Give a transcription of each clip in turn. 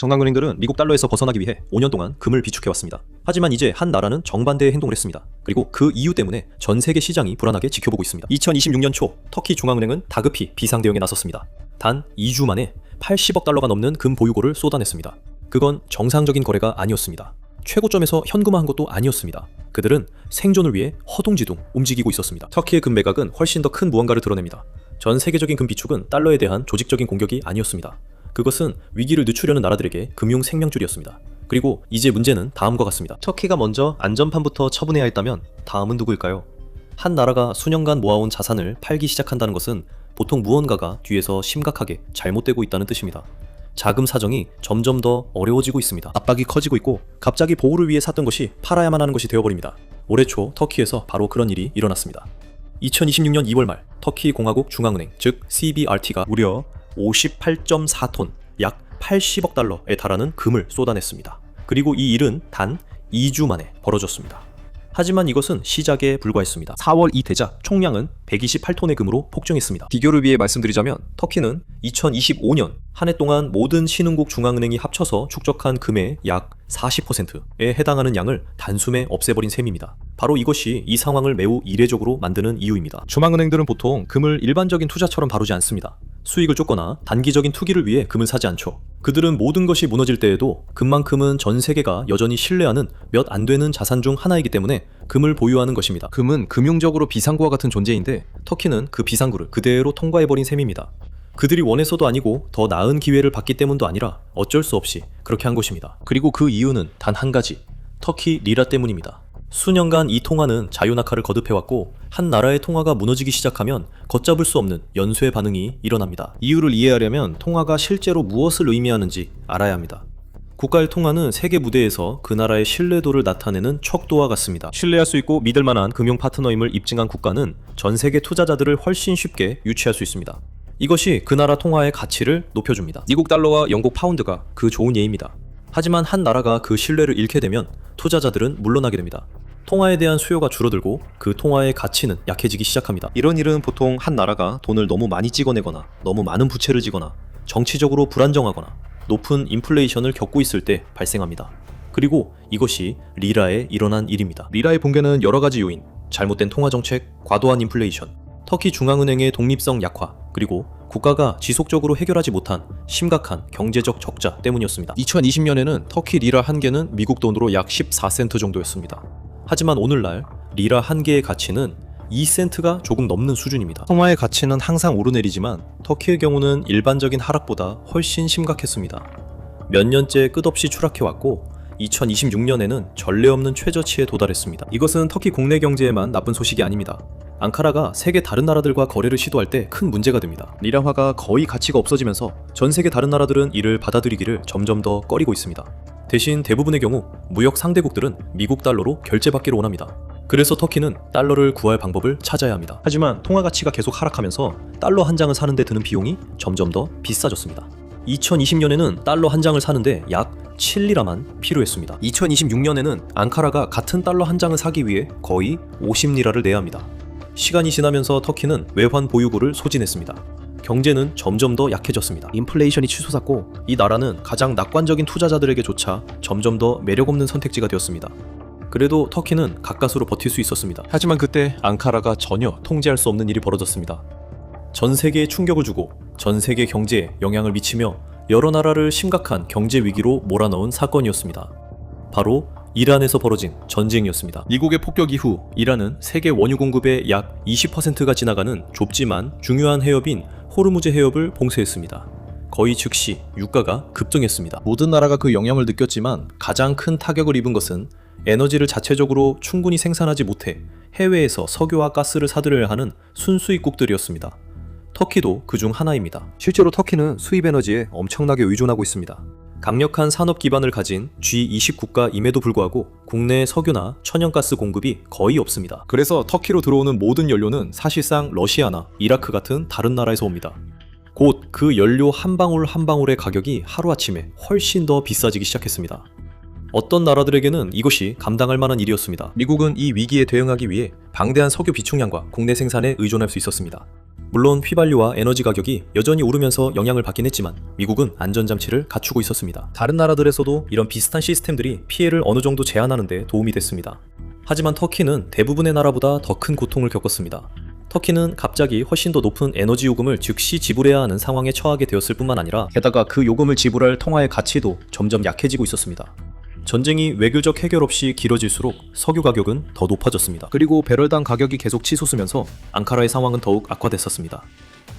정강은행들은 미국 달러에서 벗어나기 위해 5년 동안 금을 비축해왔습니다. 하지만 이제 한 나라는 정반대의 행동을 했습니다. 그리고 그 이유 때문에 전 세계 시장이 불안하게 지켜보고 있습니다. 2026년 초 터키 중앙은행은 다급히 비상대응에 나섰습니다. 단 2주 만에 80억 달러가 넘는 금 보유고를 쏟아냈습니다. 그건 정상적인 거래가 아니었습니다. 최고점에서 현금화한 것도 아니었습니다. 그들은 생존을 위해 허둥지둥 움직이고 있었습니다. 터키의 금 매각은 훨씬 더 큰 무언가를 드러냅니다. 전 세계적인 금 비축은 달러에 대한 조직적인 공격이 아니었습니다. 그것은 위기를 늦추려는 나라들에게 금융 생명줄이었습니다. 그리고 이제 문제는 다음과 같습니다. 터키가 먼저 안전판부터 처분해야 했다면 다음은 누구일까요? 한 나라가 수년간 모아온 자산을 팔기 시작한다는 것은 보통 무언가가 뒤에서 심각하게 잘못되고 있다는 뜻입니다. 자금 사정이 점점 더 어려워지고 있습니다. 압박이 커지고 있고 갑자기 보호를 위해 샀던 것이 팔아야만 하는 것이 되어버립니다. 올해 초 터키에서 바로 그런 일이 일어났습니다. 2026년 2월 말 터키 공화국 중앙은행 즉 CBRT가 무려 58.4톤 약 80억 달러에 달하는 금을 쏟아냈습니다. 그리고 이 일은 단 2주 만에 벌어졌습니다. 하지만 이것은 시작에 불과했습니다. 4월 이되자 총량은 128톤의 금으로 폭증했습니다. 비교를 위해 말씀드리자면 터키는 2025년 한 해 동안 모든 신흥국 중앙은행이 합쳐서 축적한 금의 약 40%에 해당하는 양을 단숨에 없애버린 셈입니다. 바로 이것이 이 상황을 매우 이례적으로 만드는 이유입니다. 중앙은행들은 보통 금을 일반적인 투자처럼 다루지 않습니다. 수익을 쫓거나 단기적인 투기를 위해 금을 사지 않죠. 그들은 모든 것이 무너질 때에도 금만큼은 전 세계가 여전히 신뢰하는 몇 안 되는 자산 중 하나이기 때문에 금을 보유하는 것입니다. 금은 금융적으로 비상구와 같은 존재인데 터키는 그 비상구를 그대로 통과해버린 셈입니다. 그들이 원해서도 아니고 더 나은 기회를 받기 때문도 아니라 어쩔 수 없이 그렇게 한 것입니다. 그리고 그 이유는 단 한 가지, 터키 리라 때문입니다. 수년간 이 통화는 자유낙하를 거듭해왔고 한 나라의 통화가 무너지기 시작하면 걷잡을 수 없는 연쇄 반응이 일어납니다. 이유를 이해하려면 통화가 실제로 무엇을 의미하는지 알아야 합니다. 국가의 통화는 세계 무대에서 그 나라의 신뢰도를 나타내는 척도와 같습니다. 신뢰할 수 있고 믿을 만한 금융 파트너임을 입증한 국가는 전 세계 투자자들을 훨씬 쉽게 유치할 수 있습니다. 이것이 그 나라 통화의 가치를 높여줍니다. 미국 달러와 영국 파운드가 그 좋은 예입니다. 하지만 한 나라가 그 신뢰를 잃게 되면 투자자들은 물러나게 됩니다. 통화에 대한 수요가 줄어들고 그 통화의 가치는 약해지기 시작합니다. 이런 일은 보통 한 나라가 돈을 너무 많이 찍어내거나 너무 많은 부채를 지거나 정치적으로 불안정하거나 높은 인플레이션을 겪고 있을 때 발생합니다. 그리고 이것이 리라에 일어난 일입니다. 리라의 붕괴는 여러 가지 요인, 잘못된 통화정책, 과도한 인플레이션, 터키 중앙은행의 독립성 약화, 그리고 국가가 지속적으로 해결하지 못한 심각한 경제적 적자 때문이었습니다. 2020년에는 터키 리라 한 개는 미국 돈으로 약 14센트 정도였습니다. 하지만 오늘날 리라 한 개의 가치는 2센트가 조금 넘는 수준입니다. 통화의 가치는 항상 오르내리지만 터키의 경우는 일반적인 하락보다 훨씬 심각했습니다. 몇 년째 끝없이 추락해왔고 2026년에는 전례 없는 최저치에 도달했습니다. 이것은 터키 국내 경제에만 나쁜 소식이 아닙니다. 앙카라가 세계 다른 나라들과 거래를 시도할 때 큰 문제가 됩니다. 리라화가 거의 가치가 없어지면서 전 세계 다른 나라들은 이를 받아들이기를 점점 더 꺼리고 있습니다. 대신 대부분의 경우 무역 상대국들은 미국 달러로 결제받기를 원합니다. 그래서 터키는 달러를 구할 방법을 찾아야 합니다. 하지만 통화 가치가 계속 하락하면서 달러 한 장을 사는 데 드는 비용이 점점 더 비싸졌습니다. 2020년에는 달러 한 장을 사는데 약 7리라만 필요했습니다. 2026년에는 앙카라가 같은 달러 한 장을 사기 위해 거의 50리라를 내야 합니다. 시간이 지나면서 터키는 외환 보유고를 소진했습니다. 경제는 점점 더 약해졌습니다. 인플레이션이 치솟았고 이 나라는 가장 낙관적인 투자자들에게조차 점점 더 매력없는 선택지가 되었습니다. 그래도 터키는 가까스로 버틸 수 있었습니다. 하지만 그때 앙카라가 전혀 통제할 수 없는 일이 벌어졌습니다. 전 세계에 충격을 주고 전 세계 경제에 영향을 미치며 여러 나라를 심각한 경제 위기로 몰아넣은 사건이었습니다. 바로 이란에서 벌어진 전쟁이었습니다. 미국의 폭격 이후 이란은 세계 원유 공급의 약 20%가 지나가는 좁지만 중요한 해협인 호르무즈 해협을 봉쇄했습니다. 거의 즉시 유가가 급등했습니다. 모든 나라가 그 영향을 느꼈지만 가장 큰 타격을 입은 것은 에너지를 자체적으로 충분히 생산하지 못해 해외에서 석유와 가스를 사들여야 하는 순수입국들이었습니다. 터키도 그중 하나입니다. 실제로 터키는 수입 에너지에 엄청나게 의존하고 있습니다. 강력한 산업 기반을 가진 G20 국가임에도 불구하고 국내 석유나 천연가스 공급이 거의 없습니다. 그래서 터키로 들어오는 모든 연료는 사실상 러시아나 이라크 같은 다른 나라에서 옵니다. 곧 그 연료 한 방울 한 방울의 가격이 하루아침에 훨씬 더 비싸지기 시작했습니다. 어떤 나라들에게는 이것이 감당할 만한 일이었습니다. 미국은 이 위기에 대응하기 위해 방대한 석유 비축량과 국내 생산에 의존할 수 있었습니다. 물론 휘발유와 에너지 가격이 여전히 오르면서 영향을 받긴 했지만 미국은 안전장치를 갖추고 있었습니다. 다른 나라들에서도 이런 비슷한 시스템들이 피해를 어느 정도 제한하는 데 도움이 됐습니다. 하지만 터키는 대부분의 나라보다 더 큰 고통을 겪었습니다. 터키는 갑자기 훨씬 더 높은 에너지 요금을 즉시 지불해야 하는 상황에 처하게 되었을 뿐만 아니라 게다가 그 요금을 지불할 통화의 가치도 점점 약해지고 있었습니다. 전쟁이 외교적 해결 없이 길어질수록 석유 가격은 더 높아졌습니다. 그리고 배럴당 가격이 계속 치솟으면서 앙카라의 상황은 더욱 악화됐었습니다.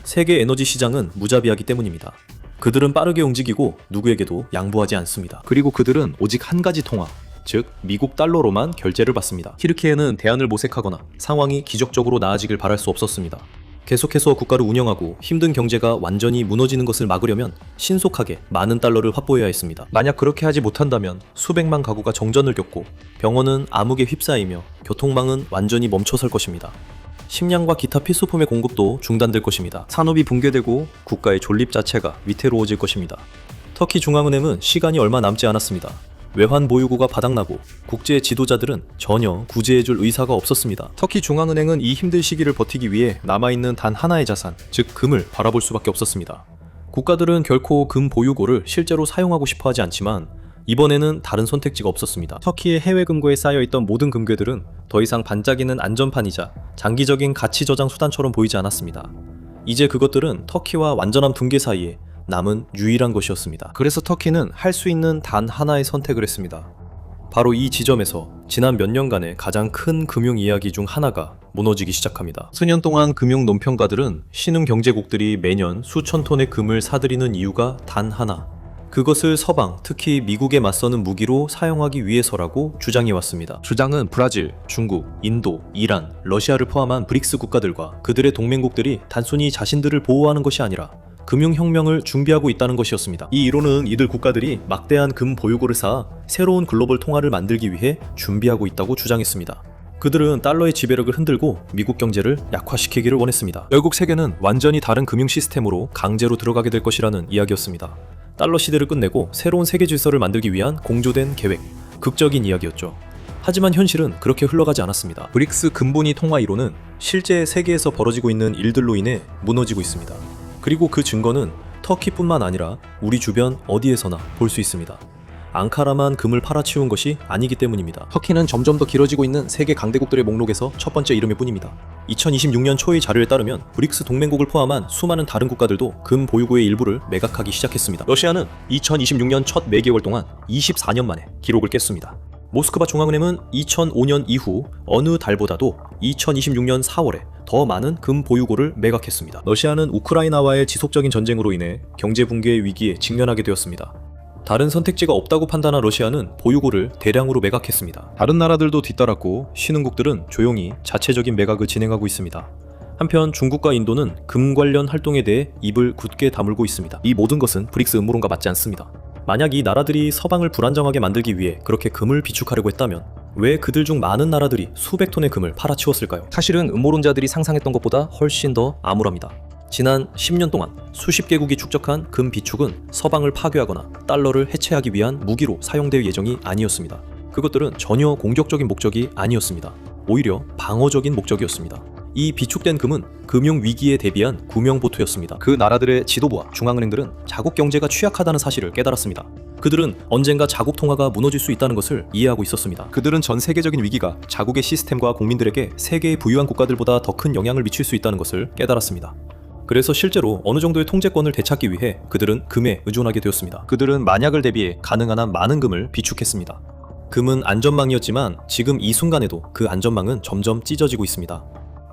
세계 에너지 시장은 무자비하기 때문입니다. 그들은 빠르게 움직이고 누구에게도 양보하지 않습니다. 그리고 그들은 오직 한 가지 통화, 즉 미국 달러로만 결제를 받습니다. 튀르키예는 대안을 모색하거나 상황이 기적적으로 나아지길 바랄 수 없었습니다. 계속해서 국가를 운영하고 힘든 경제가 완전히 무너지는 것을 막으려면 신속하게 많은 달러를 확보해야 했습니다. 만약 그렇게 하지 못한다면 수백만 가구가 정전을 겪고 병원은 암흑에 휩싸이며 교통망은 완전히 멈춰설 것입니다. 식량과 기타 필수품의 공급도 중단될 것입니다. 산업이 붕괴되고 국가의 존립 자체가 위태로워질 것입니다. 터키 중앙은행은 시간이 얼마 남지 않았습니다. 외환 보유고가 바닥나고 국제 지도자들은 전혀 구제해줄 의사가 없었습니다. 터키 중앙은행은 이 힘든 시기를 버티기 위해 남아있는 단 하나의 자산, 즉 금을 바라볼 수밖에 없었습니다. 국가들은 결코 금 보유고를 실제로 사용하고 싶어 하지 않지만 이번에는 다른 선택지가 없었습니다. 터키의 해외 금고에 쌓여있던 모든 금괴들은 더 이상 반짝이는 안전판이자 장기적인 가치 저장 수단처럼 보이지 않았습니다. 이제 그것들은 터키와 완전한 붕괴 사이에 남은 유일한 것이었습니다. 그래서 터키는 할 수 있는 단 하나의 선택을 했습니다. 바로 이 지점에서 지난 몇 년간의 가장 큰 금융 이야기 중 하나가 무너지기 시작합니다. 수년 동안 금융 논평가들은 신흥 경제국들이 매년 수천 톤의 금을 사들이는 이유가 단 하나, 그것을 서방, 특히 미국에 맞서는 무기로 사용하기 위해서라고 주장해왔습니다. 주장은 브라질, 중국, 인도, 이란, 러시아를 포함한 브릭스 국가들과 그들의 동맹국들이 단순히 자신들을 보호하는 것이 아니라 금융혁명을 준비하고 있다는 것이었습니다. 이 이론은 이들 국가들이 막대한 금 보유고를 쌓아 새로운 글로벌 통화를 만들기 위해 준비하고 있다고 주장했습니다. 그들은 달러의 지배력을 흔들고 미국 경제를 약화시키기를 원했습니다. 결국 세계는 완전히 다른 금융 시스템으로 강제로 들어가게 될 것이라는 이야기였습니다. 달러 시대를 끝내고 새로운 세계 질서를 만들기 위한 공조된 계획, 극적인 이야기였죠. 하지만 현실은 그렇게 흘러가지 않았습니다. 브릭스 금분위 통화 이론은 실제 세계에서 벌어지고 있는 일들로 인해 무너지고 있습니다. 그리고 그 증거는 터키뿐만 아니라 우리 주변 어디에서나 볼 수 있습니다. 앙카라만 금을 팔아치운 것이 아니기 때문입니다. 터키는 점점 더 길어지고 있는 세계 강대국들의 목록에서 첫 번째 이름일 뿐입니다. 2026년 초의 자료에 따르면 브릭스 동맹국을 포함한 수많은 다른 국가들도 금 보유고의 일부를 매각하기 시작했습니다. 러시아는 2026년 첫 4개월 동안 24년 만에 기록을 깼습니다. 모스크바 중앙은행은 2005년 이후 어느 달보다도 2026년 4월에 더 많은 금 보유고를 매각했습니다. 러시아는 우크라이나와의 지속적인 전쟁으로 인해 경제 붕괴의 위기에 직면하게 되었습니다. 다른 선택지가 없다고 판단한 러시아는 보유고를 대량으로 매각했습니다. 다른 나라들도 뒤따랐고 신흥국들은 조용히 자체적인 매각을 진행하고 있습니다. 한편 중국과 인도는 금 관련 활동에 대해 입을 굳게 다물고 있습니다. 이 모든 것은 브릭스 음모론과 맞지 않습니다. 만약 이 나라들이 서방을 불안정하게 만들기 위해 그렇게 금을 비축하려고 했다면 왜 그들 중 많은 나라들이 수백 톤의 금을 팔아치웠을까요? 사실은 음모론자들이 상상했던 것보다 훨씬 더 암울합니다. 지난 10년 동안 수십 개국이 축적한 금 비축은 서방을 파괴하거나 달러를 해체하기 위한 무기로 사용될 예정이 아니었습니다. 그것들은 전혀 공격적인 목적이 아니었습니다. 오히려 방어적인 목적이었습니다. 이 비축된 금은 금융 위기에 대비한 구명보투였습니다. 그 나라들의 지도부와 중앙은행들은 자국 경제가 취약하다는 사실을 깨달았습니다. 그들은 언젠가 자국 통화가 무너질 수 있다는 것을 이해하고 있었습니다. 그들은 전 세계적인 위기가 자국의 시스템과 국민들에게 세계의 부유한 국가들보다 더 큰 영향을 미칠 수 있다는 것을 깨달았습니다. 그래서 실제로 어느 정도의 통제권을 되찾기 위해 그들은 금에 의존하게 되었습니다. 그들은 만약을 대비해 가능한 한 많은 금을 비축했습니다. 금은 안전망이었지만 지금 이 순간에도 그 안전망은 점점 찢어지고 있습니다.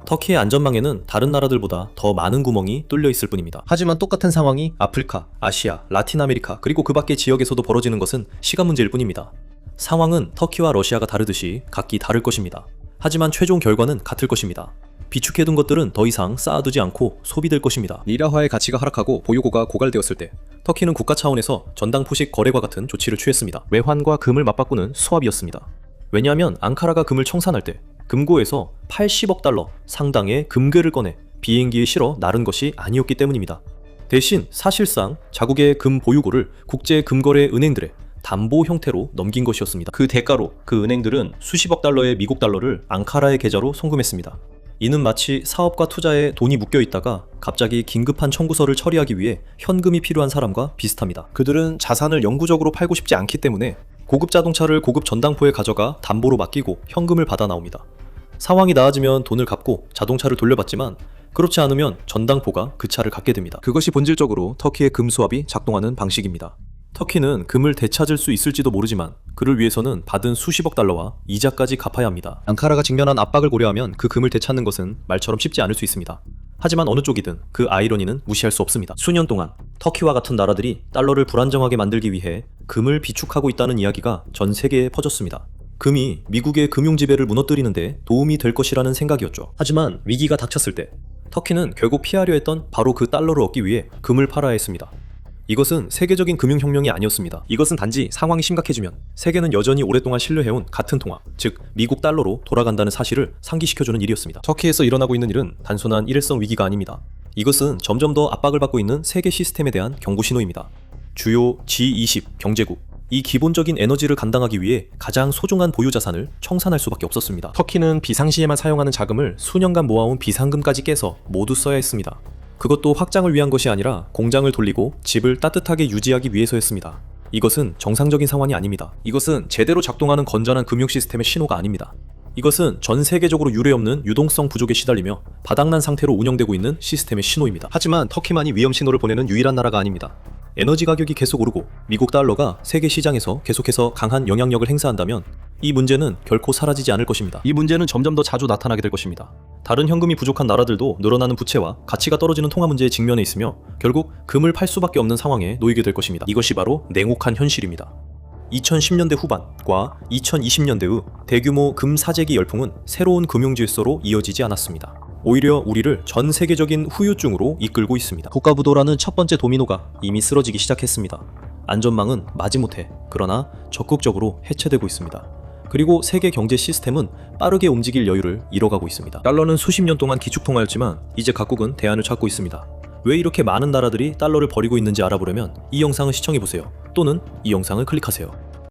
터키의 안전망에는 다른 나라들보다 더 많은 구멍이 뚫려 있을 뿐입니다. 하지만 똑같은 상황이 아프리카, 아시아, 라틴 아메리카 그리고 그 밖의 지역에서도 벌어지는 것은 시간 문제일 뿐입니다. 상황은 터키와 러시아가 다르듯이 각기 다를 것입니다. 하지만 최종 결과는 같을 것입니다. 비축해둔 것들은 더 이상 쌓아두지 않고 소비될 것입니다. 리라화의 가치가 하락하고 보유고가 고갈되었을 때 터키는 국가 차원에서 전당포식 거래과 같은 조치를 취했습니다. 외환과 금을 맞바꾸는 수합이었습니다. 왜냐하면 앙카라가 금을 청산할 때 금고에서 80억 달러 상당의 금괴를 꺼내 비행기에 실어 나른 것이 아니었기 때문입니다. 대신 사실상 자국의 금 보유고를 국제 금거래 은행들의 담보 형태로 넘긴 것이었습니다. 그 대가로 그 은행들은 수십억 달러의 미국 달러를 앙카라의 계좌로 송금했습니다. 이는 마치 사업과 투자에 돈이 묶여 있다가 갑자기 긴급한 청구서를 처리하기 위해 현금이 필요한 사람과 비슷합니다. 그들은 자산을 영구적으로 팔고 싶지 않기 때문에 고급 자동차를 고급 전당포에 가져가 담보로 맡기고 현금을 받아 나옵니다. 상황이 나아지면 돈을 갚고 자동차를 돌려받지만 그렇지 않으면 전당포가 그 차를 갖게 됩니다. 그것이 본질적으로 터키의 금 수압이 작동하는 방식입니다. 터키는 금을 되찾을 수 있을지도 모르지만 그를 위해서는 받은 수십억 달러와 이자까지 갚아야 합니다. 앙카라가 직면한 압박을 고려하면 그 금을 되찾는 것은 말처럼 쉽지 않을 수 있습니다. 하지만 어느 쪽이든 그 아이러니는 무시할 수 없습니다. 수년 동안 터키와 같은 나라들이 달러를 불안정하게 만들기 위해 금을 비축하고 있다는 이야기가 전 세계에 퍼졌습니다. 금이 미국의 금융 지배를 무너뜨리는데 도움이 될 것이라는 생각이었죠. 하지만 위기가 닥쳤을 때 터키는 결국 피하려 했던 바로 그 달러를 얻기 위해 금을 팔아야 했습니다. 이것은 세계적인 금융혁명이 아니었습니다. 이것은 단지 상황이 심각해지면 세계는 여전히 오랫동안 신뢰해온 같은 통화, 즉 미국 달러로 돌아간다는 사실을 상기시켜주는 일이었습니다. 터키에서 일어나고 있는 일은 단순한 일회성 위기가 아닙니다. 이것은 점점 더 압박을 받고 있는 세계 시스템에 대한 경고 신호입니다. 주요 G20 경제국, 이 기본적인 에너지를 감당하기 위해 가장 소중한 보유 자산을 청산할 수밖에 없었습니다. 터키는 비상시에만 사용하는 자금을 수년간 모아온 비상금까지 깨서 모두 써야 했습니다. 그것도 확장을 위한 것이 아니라 공장을 돌리고 집을 따뜻하게 유지하기 위해서였습니다. 이것은 정상적인 상황이 아닙니다. 이것은 제대로 작동하는 건전한 금융 시스템의 신호가 아닙니다. 이것은 전 세계적으로 유례없는 유동성 부족에 시달리며 바닥난 상태로 운영되고 있는 시스템의 신호입니다. 하지만 터키만이 위험 신호를 보내는 유일한 나라가 아닙니다. 에너지 가격이 계속 오르고 미국 달러가 세계 시장에서 계속해서 강한 영향력을 행사한다면 이 문제는 결코 사라지지 않을 것입니다. 이 문제는 점점 더 자주 나타나게 될 것입니다. 다른 현금이 부족한 나라들도 늘어나는 부채와 가치가 떨어지는 통화 문제에 직면해 있으며 결국 금을 팔 수밖에 없는 상황에 놓이게 될 것입니다. 이것이 바로 냉혹한 현실입니다. 2010년대 후반과 2020년대 후 대규모 금 사재기 열풍은 새로운 금융 질서로 이어지지 않았습니다. 오히려 우리를 전 세계적인 후유증으로 이끌고 있습니다. 국가부도라는 첫 번째 도미노가 이미 쓰러지기 시작했습니다. 안전망은 마지못해 그러나 적극적으로 해체되고 있습니다. 그리고 세계 경제 시스템은 빠르게 움직일 여유를 잃어가고 있습니다. 달러는 수십 년 동안 기축통화였지만 이제 각국은 대안을 찾고 있습니다. 왜 이렇게 많은 나라들이 달러를 버리고 있는지 알아보려면 이 영상을 시청해보세요. 또는 이 영상을 클릭하세요.